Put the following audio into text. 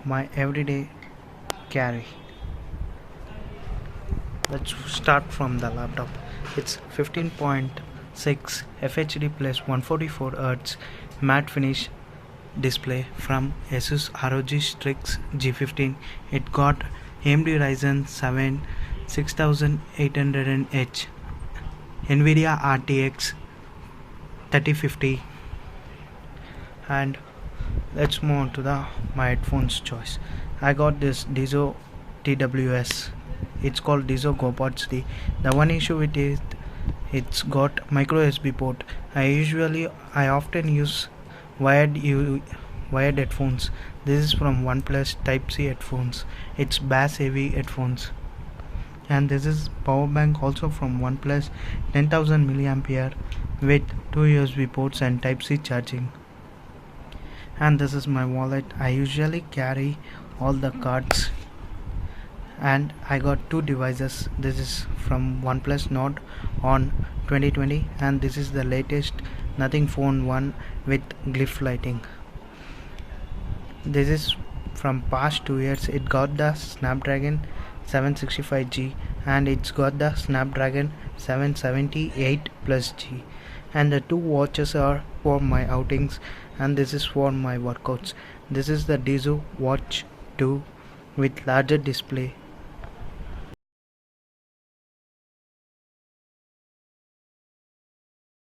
my everyday carry. Let's start from the laptop. It's 15.6 FHD plus 144 Hz matte finish display from Asus ROG Strix G15. It got AMD Ryzen 7 6800H, NVIDIA RTX 3050, and let's move on to the my headphones choice. I got this Dizo TWS. It's called Dizo GoPods D. The one issue with it, it's got micro USB port. I often use wired headphones. This is from OnePlus Type C headphones. It's bass heavy headphones. And this is power bank also from OnePlus, 10,000 milliampere with 2 USB ports and Type C charging. And this is my wallet. I usually carry all the cards, and I got two devices. This is from OnePlus Nord on 2020, and this is the latest Nothing Phone 1 with glyph lighting. This is from past 2 years. It got the Snapdragon 765G and it's got the Snapdragon 778 plus G, and the two watches are for my outings and this is for my workouts. This is the Dizo Watch 2 with larger display